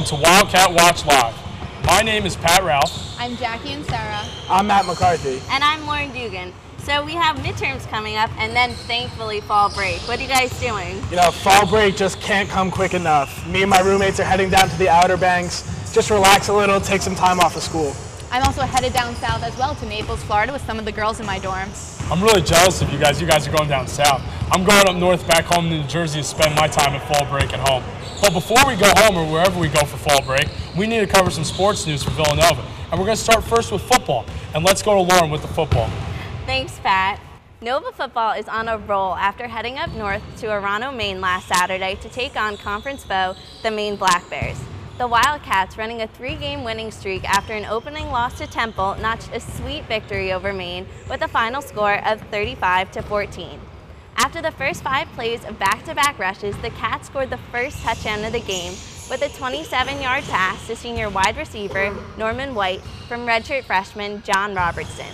to Wildcat Watch Live. My name is Pat Ralph. I'm Jackie and Sarah. I'm Matt McCarthy. And I'm Lauren Dugan. So we have midterms coming up and then thankfully fall break. What are you guys doing? You know, fall break just can't come quick enough. Me and my roommates are heading down to the Outer Banks, just relax a little, take some time off of school. I'm also headed down south as well to Naples, Florida with some of the girls in my dorm. I'm really jealous of you guys. You guys are going down south. I'm going up north back home to New Jersey to spend my time at fall break at home. But before we go home or wherever we go for fall break, we need to cover some sports news for Villanova. And we're going to start first with football. And let's go to Lauren with the football. Thanks, Pat. Nova football is on a roll after heading up north to Arano, Maine last Saturday to take on conference foe, the Maine Black Bears. The Wildcats, running a 3-game winning streak after an opening loss to Temple, notched a sweet victory over Maine with a final score of 35-14. After the first 5 plays of back-to-back rushes, the Cats scored the first touchdown of the game with a 27-yard pass to senior wide receiver Norman White from redshirt freshman John Robertson.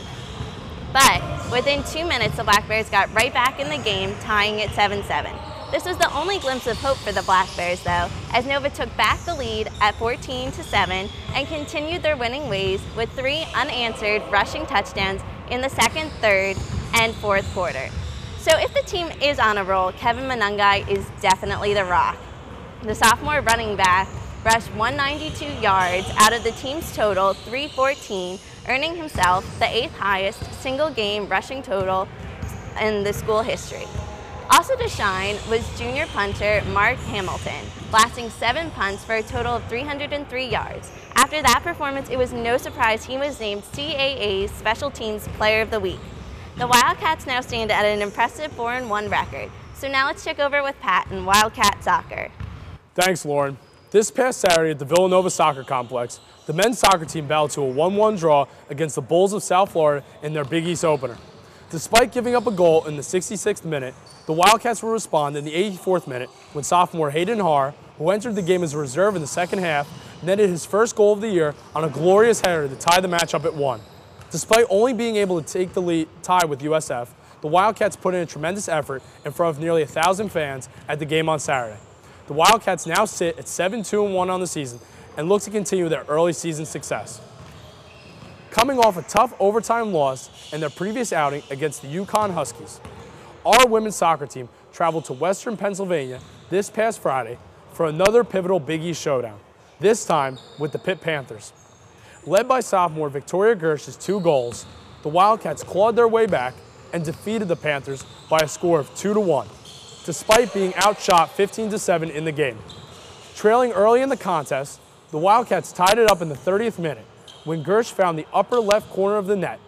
But within 2 minutes, the Black Bears got right back in the game, tying at 7-7. This was the only glimpse of hope for the Black Bears, though, as Nova took back the lead at 14-7 and continued their winning ways with 3 unanswered rushing touchdowns in the second, third, and fourth quarter. So if the team is on a roll, Kevin Monungai is definitely the rock. The sophomore running back rushed 192 yards out of the team's total 314, earning himself the 8th highest single-game rushing total in the school history. Also to shine was junior punter Mark Hamilton, blasting 7 punts for a total of 303 yards. After that performance, it was no surprise he was named CAA's Special Teams Player of the Week. The Wildcats now stand at an impressive 4-1 record. So now let's check over with Pat in Wildcat Soccer. Thanks, Lauren. This past Saturday at the Villanova Soccer Complex, the men's soccer team battled to a 1-1 draw against the Bulls of South Florida in their Big East opener. Despite giving up a goal in the 66th minute, the Wildcats will respond in the 84th minute when sophomore Hayden Haar, who entered the game as a reserve in the second half, netted his first goal of the year on a glorious header to tie the match up at 1. Despite only being able to take the lead tie with USF, the Wildcats put in a tremendous effort in front of nearly 1,000 fans at the game on Saturday. The Wildcats now sit at 7-2-1 on the season and look to continue their early season success. Coming off a tough overtime loss in their previous outing against the UConn Huskies, our women's soccer team traveled to Western Pennsylvania this past Friday for another pivotal Big East showdown, this time with the Pitt Panthers. Led by sophomore Victoria Gersh's 2 goals, the Wildcats clawed their way back and defeated the Panthers by a score of 2-1, despite being outshot 15-7 in the game. Trailing early in the contest, the Wildcats tied it up in the 30th minute when Gersh found the upper left corner of the net,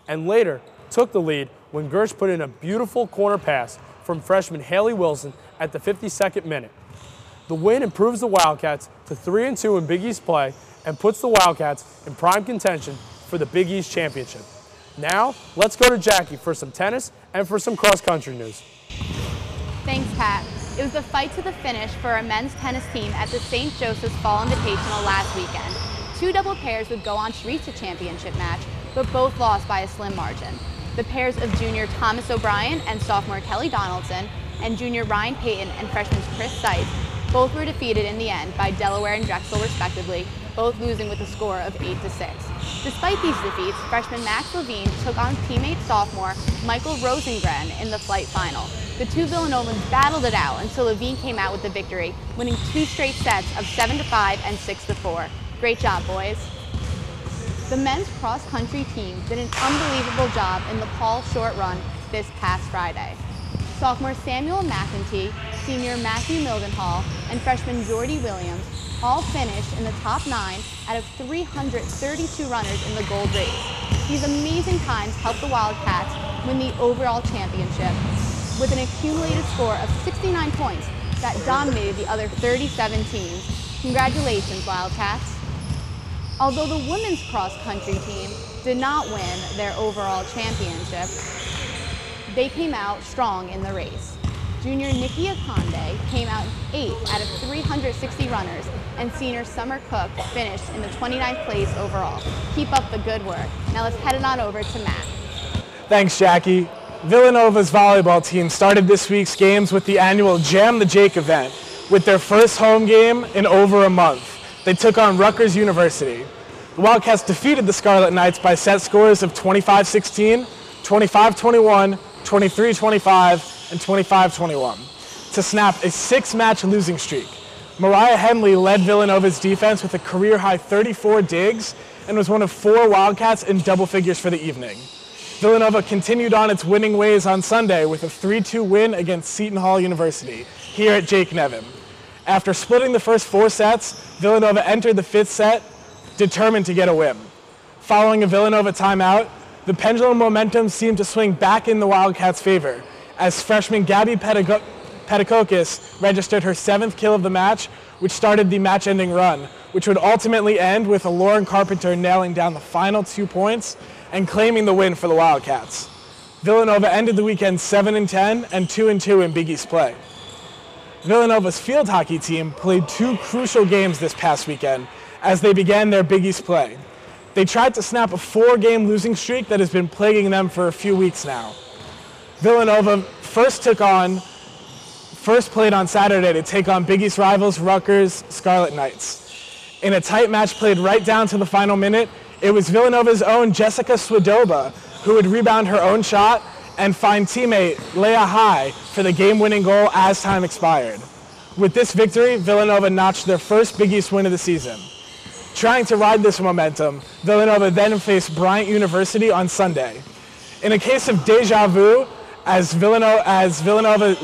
and later took the lead when Gersh put in a beautiful corner pass from freshman Haley Wilson at the 52nd minute. The win improves the Wildcats to 3-2 in Big East play and puts the Wildcats in prime contention for the Big East Championship. Now, let's go to Jackie for some tennis and for some cross-country news. Thanks, Pat. It was the fight to the finish for our men's tennis team at the St. Joseph's Fall Invitational last weekend. 2 double pairs would go on to reach the championship match, but both lost by a slim margin. The pairs of junior Thomas O'Brien and sophomore Kelly Donaldson, and junior Ryan Payton and freshman Chris Seitz, both were defeated in the end by Delaware and Drexel respectively, both losing with a score of 8-6. Despite these defeats, freshman Max Levine took on teammate sophomore Michael Rosengren in the flight final. The 2 Villanovans battled it out until Levine came out with the victory, winning 2 straight sets of 7-5 and 6-4. Great job, boys. The men's cross-country team did an unbelievable job in the Paul Short Run this past Friday. Sophomore Samuel McEntee, senior Matthew Mildenhall, and freshman Jordy Williams all finished in the top 9 out of 332 runners in the gold race. These amazing times helped the Wildcats win the overall championship with an accumulated score of 69 points that dominated the other 37 teams. Congratulations, Wildcats. Although the women's cross-country team did not win their overall championship, they came out strong in the race. Junior Nikki Akonde came out 8th out of 360 runners, and senior Summer Cook finished in the 29th place overall. Keep up the good work. Now let's head it on over to Matt. Thanks, Jackie. Villanova's volleyball team started this week's games with the annual Jam the Jake event with their first home game in over a month. they took on Rutgers University. The Wildcats defeated the Scarlet Knights by set scores of 25-16, 25-21, 23-25, and 25-21 to snap a 6-match losing streak. Mariah Henley led Villanova's defense with a career-high 34 digs and was one of 4 Wildcats in double figures for the evening. Villanova continued on its winning ways on Sunday with a 3-2 win against Seton Hall University here at Jake Nevin. After splitting the first 4 sets, Villanova entered the 5th set determined to get a win. Following a Villanova timeout, the pendulum momentum seemed to swing back in the Wildcats' favor as freshman Gabby Pedikokis registered her 7th kill of the match, which started the match-ending run, which would ultimately end with Lauren Carpenter nailing down the final 2 points and claiming the win for the Wildcats. Villanova ended the weekend 7-10 and 2-2 in Big East play. Villanova's field hockey team played 2 crucial games this past weekend as they began their Big East play. They tried to snap a 4-game losing streak that has been plaguing them for a few weeks now. Villanova first played on Saturday to take on Big East rivals Rutgers Scarlet Knights. In a tight match played right down to the final minute, it was Villanova's own Jessica Swadoba who would rebound her own shot and find teammate Leah High for the game-winning goal as time expired. With this victory, Villanova notched their first Big East win of the season. Trying to ride this momentum, Villanova then faced Bryant University on Sunday. In a case of deja vu, as Villanova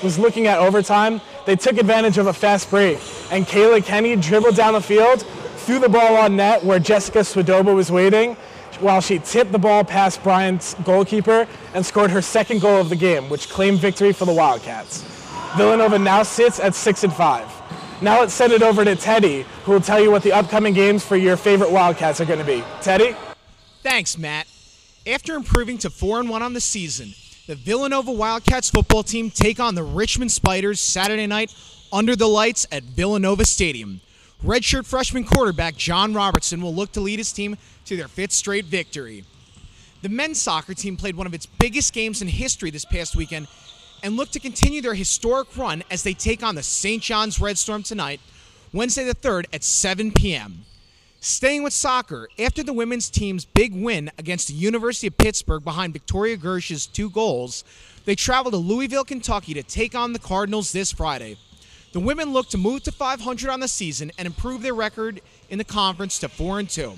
was looking at overtime, they took advantage of a fast break, and Kayla Kenny dribbled down the field, threw the ball on net where Jessica Swadoba was waiting, while she tipped the ball past Bryant's goalkeeper and scored her 2nd goal of the game, which claimed victory for the Wildcats. Villanova now sits at 6-5. Now let's send it over to Teddy, who will tell you what the upcoming games for your favorite Wildcats are going to be. Teddy? Thanks, Matt. After improving to 4-1 on the season, the Villanova Wildcats football team take on the Richmond Spiders Saturday night under the lights at Villanova Stadium. Redshirt freshman quarterback John Robertson will look to lead his team to their 5th straight victory. The men's soccer team played one of its biggest games in history this past weekend and look to continue their historic run as they take on the St. John's Red Storm tonight, Wednesday the 3rd at 7 p.m. Staying with soccer, after the women's team's big win against the University of Pittsburgh behind Victoria Gersh's 2 goals, they travel to Louisville, Kentucky to take on the Cardinals this Friday. The women look to move to 500 on the season and improve their record in the conference to 4-2.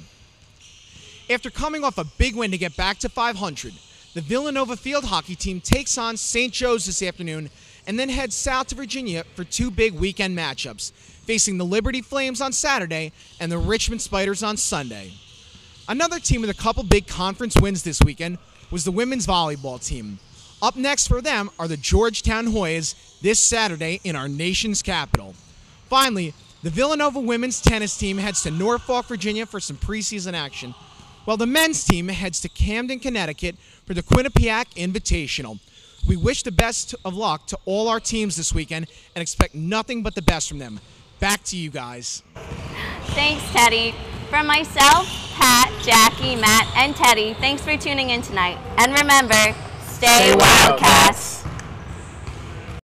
After coming off a big win to get back to 500, the Villanova field hockey team takes on St. Joe's this afternoon and then heads south to Virginia for 2 big weekend matchups, facing the Liberty Flames on Saturday and the Richmond Spiders on Sunday. Another team with a couple big conference wins this weekend was the women's volleyball team. Up next for them are the Georgetown Hoyas this Saturday in our nation's capital. Finally, the Villanova women's tennis team heads to Norfolk, Virginia for some preseason action, while the men's team heads to Camden, Connecticut for the Quinnipiac Invitational. We wish the best of luck to all our teams this weekend and expect nothing but the best from them. Back to you guys. Thanks, Teddy. From myself, Pat, Jackie, Matt, and Teddy, thanks for tuning in tonight. And remember, stay Wildcat.